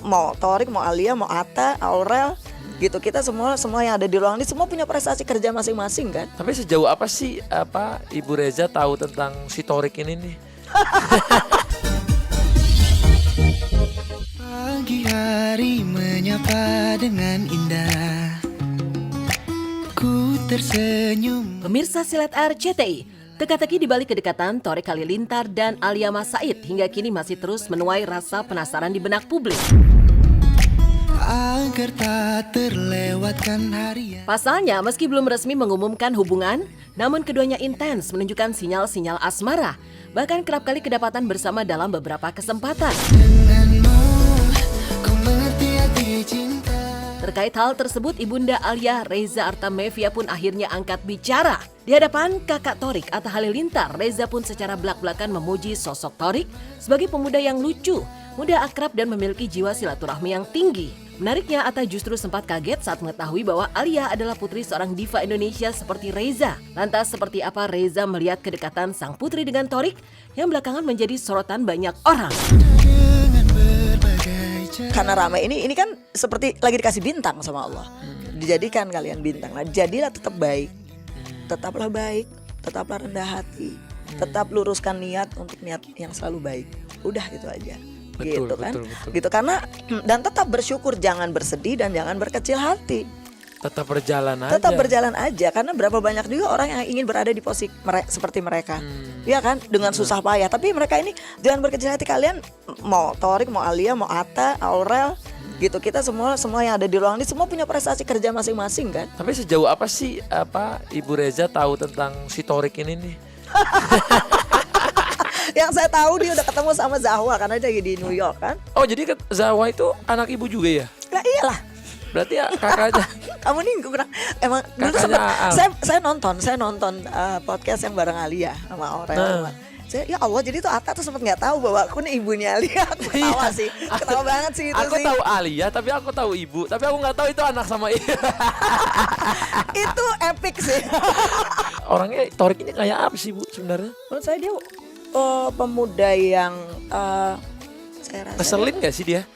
Mau Torik, mau Alia, mau Atta, Aurel gitu, kita semua yang ada di ruangan ini semua punya prestasi kerja masing-masing kan. Tapi sejauh apa sih Ibu Reza tahu tentang si Torik ini nih? Pagi hari menyapa dengan indah, ku tersenyum. Pemirsa Silat RCTI, teka-teki di balik kedekatan Torik Halilintar dan Alia Mas Said hingga kini masih terus menuai rasa penasaran di benak publik. Agar tak terlewatkan harian. Pasalnya, meski belum resmi mengumumkan hubungan, namun keduanya intens menunjukkan sinyal-sinyal asmara. Bahkan kerap kali kedapatan bersama dalam beberapa kesempatan. Denganmu, ku mengerti arti cinta. Terkait hal tersebut, Ibunda Alia Reza Artamevia pun akhirnya angkat bicara. Di hadapan kakak Torik, Atta Halilintar, Reza pun secara belak-belakan memuji sosok Torik sebagai pemuda yang lucu, mudah akrab dan memiliki jiwa silaturahmi yang tinggi. Menariknya, Atta justru sempat kaget saat mengetahui bahwa Alia adalah putri seorang diva Indonesia seperti Reza. Lantas seperti apa Reza melihat kedekatan sang putri dengan Torik yang belakangan menjadi sorotan banyak orang? Dengan berbagai cara. Karena ramai ini kan seperti lagi dikasih bintang sama Allah. Dijadikan kalian bintang. Nah, jadilah tetap baik. Tetaplah baik, tetaplah rendah hati. Tetap luruskan niat untuk niat yang selalu baik. Udah itu aja. Betul, gitu kan. betul. Gitu karena dan tetap bersyukur, jangan bersedih dan jangan berkecil hati. Tetap berjalan aja. Tetap berjalan aja karena berapa banyak juga orang yang ingin berada di posisi seperti mereka. Iya kan? Dengan susah payah. Tapi mereka ini jangan berkecil hati, kalian mau Torik, mau Alia, mau Atta, Aurel gitu, kita semua yang ada di ruangan ini semua punya prestasi kerja masing-masing kan. Tapi sejauh apa sih Ibu Reza tahu tentang si Torik ini nih? Yang saya tahu dia udah ketemu sama Zahwa karena dia lagi di New York kan. Oh, jadi Zawa itu anak ibu juga ya? Lah iyalah. Berarti ya kakaknya. Kamu nih kurang emang dulu Kakaknya sempat saya nonton podcast yang bareng Alia sama Aurel. Nah. Saya, ya Allah, jadi tuh Atta tuh sempat nggak tahu bahwa aku nih ibunya Alia. Aku ketawa sih, ketawa banget sih itu Aku sih. tahu Alia, tapi aku tahu ibu. Tapi aku nggak tahu itu anak sama ibu. Itu epic sih. Orangnya Torik ini kayak apa sih Bu sebenarnya? Menurut saya dia pemuda yang saya rasa Ngeselin gak sih dia?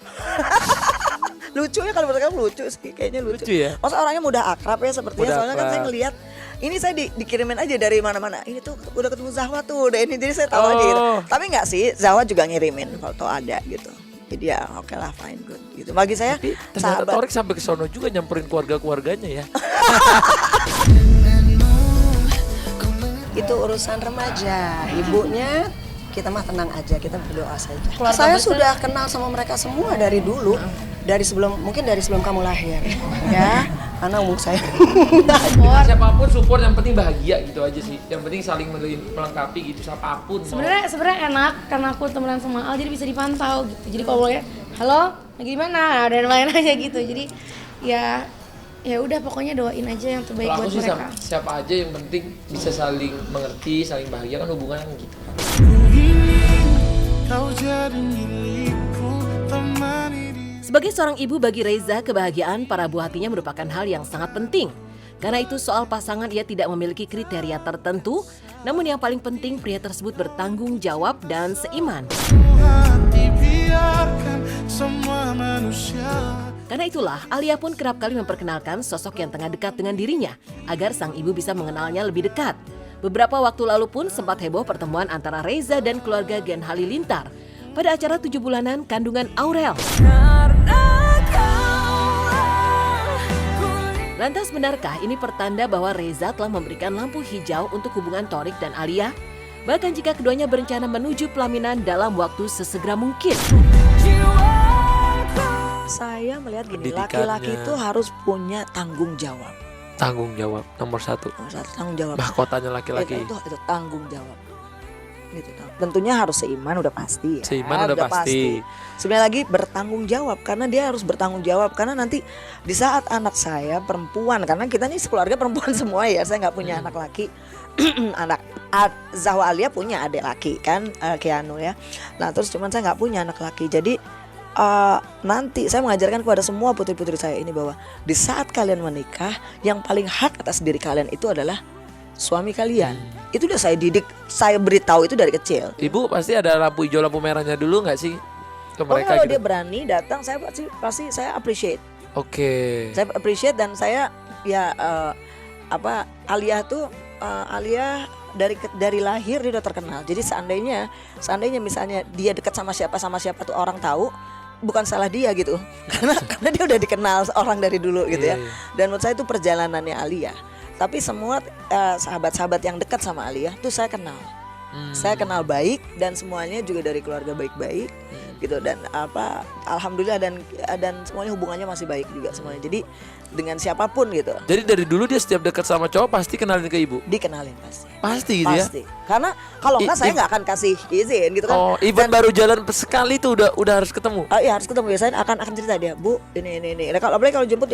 lucu ya, kalau menurut kamu lucu sih, kayaknya lucu. Lucu ya? Masa orangnya mudah akrab ya sepertinya, Mudah soalnya kan akrab. saya ngelihat ini saya dikirimin aja dari mana-mana. Ini tuh udah ketemu Zahwa tuh, udah ini, jadi saya tahu aja gitu. Oh. Tapi nggak sih, Zahwa juga ngirimin foto ada gitu. Jadi ya oke lah, fine, good gitu. Bagi saya Tapi ternyata sahabat. Torik sampai ke sono juga nyamperin keluarganya ya. Itu urusan remaja. Ibunya kita mah tenang aja, kita berdoa saja. Keluarga Saya besar. sudah kenal sama mereka semua dari dulu, mungkin dari sebelum kamu lahir, ya. Anak umur saya. Siapapun support, yang penting bahagia gitu aja sih. Yang penting saling melengkapi gitu, siapapun. Sebenarnya enak karena aku temenan sama Al, jadi bisa dipantau gitu. Jadi kalau ya, halo, lagi di mana? Dan lain aja gitu. Jadi ya udah, pokoknya doain aja yang terbaik Kalau buat aku sih mereka. siapa aja yang penting bisa saling mengerti, saling bahagia, kan hubungan gitu. Kau jadi milikku, temani di. Sebagai seorang ibu, bagi Reza, kebahagiaan para buah hatinya merupakan hal yang sangat penting. Karena itu soal pasangan ia tidak memiliki kriteria tertentu, namun yang paling penting pria tersebut bertanggung jawab dan seiman. Hati biarkan semua manusia. Karena itulah, Alia pun kerap kali memperkenalkan sosok yang tengah dekat dengan dirinya, agar sang ibu bisa mengenalnya lebih dekat. Beberapa waktu lalu pun sempat heboh pertemuan antara Reza dan keluarga Gen Halilintar pada acara 7 bulanan kandungan Aurel. Lantas benarkah ini pertanda bahwa Reza telah memberikan lampu hijau untuk hubungan Torik dan Alia? Bahkan jika keduanya berencana menuju pelaminan dalam waktu sesegera mungkin. Saya melihat gini, Pendidikannya. laki-laki itu harus punya tanggung jawab. Tanggung jawab nomor 1. Tanggung jawab. Mahkotanya laki-laki. Itu tanggung jawab. Gitu. Tentunya harus seiman, udah pasti ya. Seiman udah pasti. Sebenarnya lagi bertanggung jawab, karena dia harus bertanggung jawab, karena nanti di saat anak saya perempuan, karena kita nih sekeluarga perempuan semua ya, saya nggak punya anak laki. Zahwa Alia punya adik laki kan, Keanu ya. Nah terus cuman saya nggak punya anak laki, jadi nanti saya mengajarkan kepada semua putri-putri saya ini bahwa di saat kalian menikah, yang paling hak atas diri kalian itu adalah suami kalian. Itu udah saya didik, saya beritahu itu dari kecil. Ibu pasti ada lampu hijau lampu merahnya dulu nggak sih? ke Pokoknya mereka kalau gitu? dia berani datang, saya pasti saya appreciate. Oke. Saya appreciate dan saya ya Alia tuh Alia dari lahir dia udah terkenal. Jadi seandainya misalnya dia dekat sama siapa tuh orang tahu, bukan salah dia gitu. karena dia udah dikenal orang dari dulu gitu ya. Iya. Dan menurut saya itu perjalanannya Alia. Tapi semua sahabat-sahabat yang dekat sama Alia tuh saya kenal. Saya kenal baik dan semuanya juga dari keluarga baik-baik gitu, dan alhamdulillah dan semuanya hubungannya masih baik juga semuanya. Jadi dengan siapapun gitu Jadi dari dulu dia setiap dekat sama cowok pasti kenalin ke ibu? dikenalin pasti. Pasti gitu ya? Pasti. Karena kalau enggak saya nggak akan kasih izin gitu kan. Oh, even baru jalan sekali tuh udah harus ketemu? Iya harus ketemu. Biasanya akan cerita dia, Bu ini. Nah, apalagi kalau jemput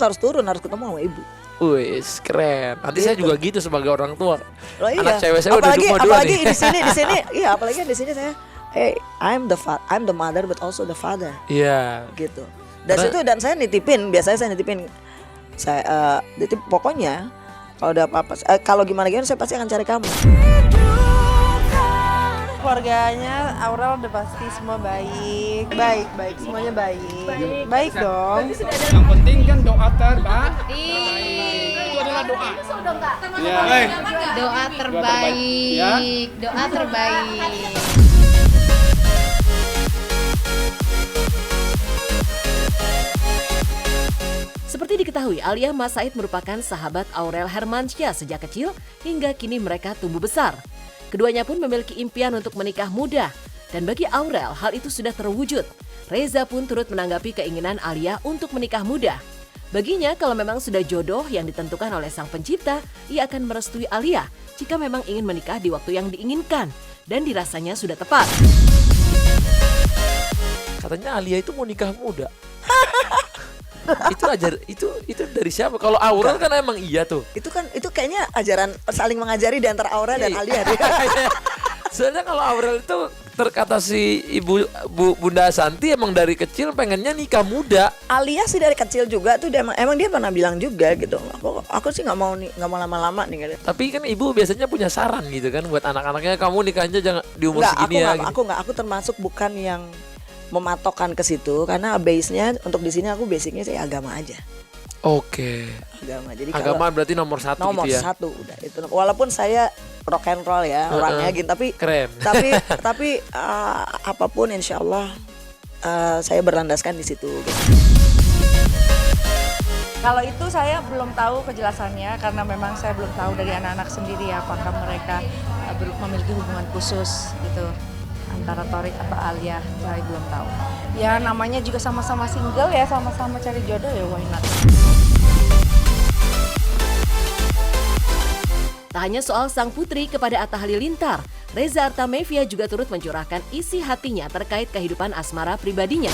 harus turun, harus ketemu sama ibu. Wih, keren. Nanti saya Gitu. juga gitu sebagai orang tua. Loh, iya. Anak cewek saya udah cuma dua apalagi nih. di sini, iya apalagi di sini saya, I'm the mother but also the father Iya. gitu. Dan Karena- situ dan saya nitipin, biasanya saya nitipin pokoknya kalau ada apa-apa, kalau gimana saya pasti akan cari kamu. Keluarganya Aurel udah pasti semua baik, semuanya baik dong. Yang penting kan doa terbaik. Itu adalah doa. Doa terbaik, Ya. doa terbaik. Seperti diketahui, Alia Mas Said merupakan sahabat Aurel Hermansyah sejak kecil hingga kini mereka tumbuh besar. Keduanya pun memiliki impian untuk menikah muda. Dan bagi Aurel, hal itu sudah terwujud. Reza pun turut menanggapi keinginan Alia untuk menikah muda. Baginya, kalau memang sudah jodoh yang ditentukan oleh Sang Pencipta, ia akan merestui Alia jika memang ingin menikah di waktu yang diinginkan dan dirasanya sudah tepat. Katanya Alia itu mau nikah muda. itu dari siapa? Kalau Aurel kan emang iya tuh. Itu kayaknya ajaran saling mengajari di antara Aura dan Alia. Soalnya kalau Aurel itu terkata si Bunda Santi emang dari kecil pengennya nikah muda. Alia sih dari kecil juga tuh emang dia pernah bilang juga gitu. Aku sih nggak mau lama-lama nih gitu. Tapi kan ibu biasanya punya saran gitu kan buat anak-anaknya, kamu nikahnya jangan di umur segini ya. Aku termasuk bukan yang mematokkan ke situ karena base-nya untuk di sini aku basicnya sih agama aja. Oke. Agama. Jadi Agama berarti nomor satu nomor gitu ya. satu udah itu. Walaupun saya rock and roll ya orangnya gitu, tapi Keren. tapi apapun insya Allah saya berlandaskan di situ. Gitu. Kalau itu saya belum tahu kejelasannya karena memang saya belum tahu dari anak-anak sendiri ya apakah mereka memiliki hubungan khusus gitu antara Thorik atau Alia, saya belum tahu. Ya namanya juga sama-sama single ya, sama-sama cari jodoh ya, why not? Tak hanya soal sang putri kepada Atta Halilintar, Reza Artamevia juga turut mencurahkan isi hatinya terkait kehidupan asmara pribadinya.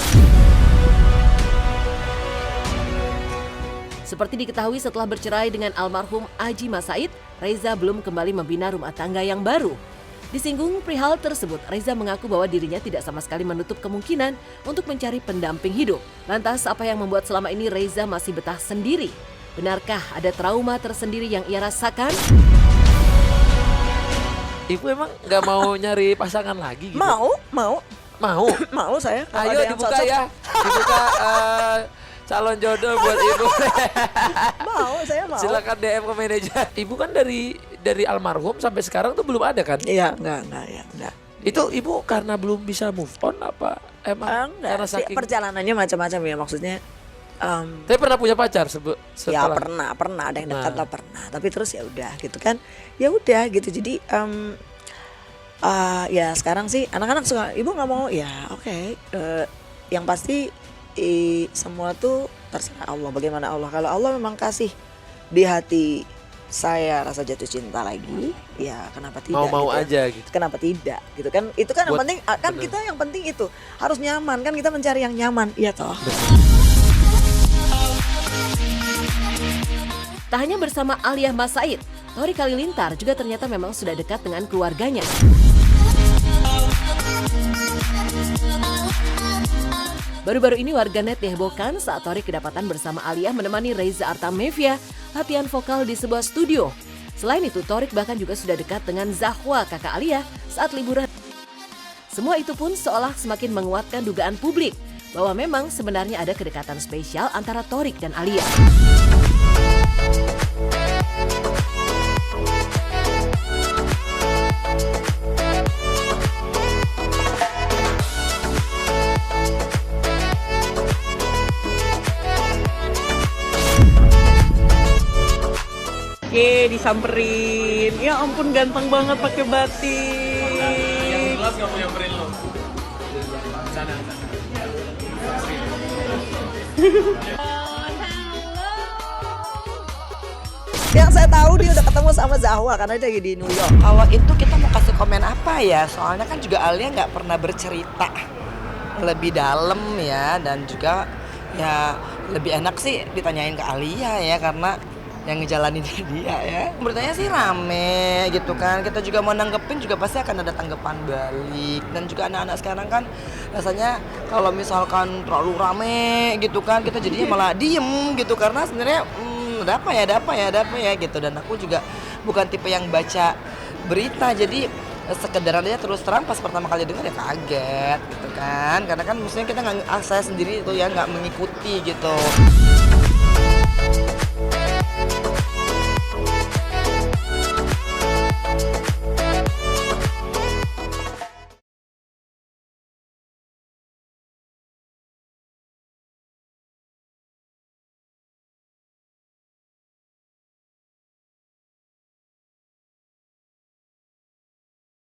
Seperti diketahui setelah bercerai dengan almarhum Aji Mas Said, Reza belum kembali membina rumah tangga yang baru. Disinggung perihal tersebut, Reza mengaku bahwa dirinya tidak sama sekali menutup kemungkinan untuk mencari pendamping hidup. Lantas apa yang membuat selama ini Reza masih betah sendiri? Benarkah ada trauma tersendiri yang ia rasakan? Ibu emang nggak mau nyari pasangan lagi gitu? Mau Mau saya. Kalau Ayo ada yang dibuka cocok, ya. Dibuka calon jodoh buat ibu. saya mau. Silakan DM ke manajer. Ibu kan dari almarhum sampai sekarang tuh belum ada kan? Iya, enggak. Itu ibu karena belum bisa move on apa emang karena Enggak sih, saking? perjalanannya macam-macam ya maksudnya. Tapi pernah punya pacar Ya setelah? pernah ada yang dekat Nah. lah pernah. Tapi terus ya udah gitu kan. Ya udah gitu. Jadi ya sekarang sih anak-anak suka, ibu nggak mau ya oke. Yang pasti semua tuh terserah Allah, bagaimana Allah. Kalau Allah memang kasih di hati saya rasa jatuh cinta lagi, ya kenapa tidak? Mau-mau gitu ya. aja gitu. Kenapa tidak? Gitu kan? Itu kan yang Buat- penting. Kan bener. kita yang penting itu harus nyaman kan, kita mencari yang nyaman, iya toh. Tak hanya bersama Alia Mas Said, Thorik Halilintar juga ternyata memang sudah dekat dengan keluarganya. Baru-baru ini warganet dihebohkan saat Thorik kedapatan bersama Alia menemani Reza Artamevia latihan vokal di sebuah studio. Selain itu, Thorik bahkan juga sudah dekat dengan Zahwa, kakak Alia, saat liburan. Semua itu pun seolah semakin menguatkan dugaan publik bahwa memang sebenarnya ada kedekatan spesial antara Torik dan Alia. Oke, disamperin. Ya ampun ganteng banget pakai batik. Yang jelas nggak mau nyamperin lo. Sana. Yang saya tahu dia udah ketemu sama Zahwa karena dia lagi di New York. Kalau itu kita mau kasih komen apa ya? Soalnya kan juga Alia nggak pernah bercerita lebih dalam ya, dan juga ya lebih enak sih ditanyain ke Alia ya, karena yang ngejalanin dia ya. Beritanya sih rame gitu kan. Kita juga mau nanggepin juga pasti akan ada tanggapan balik. Dan juga anak-anak sekarang kan rasanya kalau misalkan terlalu rame gitu kan, kita jadinya malah diem gitu, karena sebenarnya ada apa ya gitu. Dan aku juga bukan tipe yang baca berita, jadi sekedar aja terus terang pas pertama kali dengar ya kaget gitu kan, karena kan maksudnya kita nggak, saya sendiri itu ya nggak mengikuti gitu.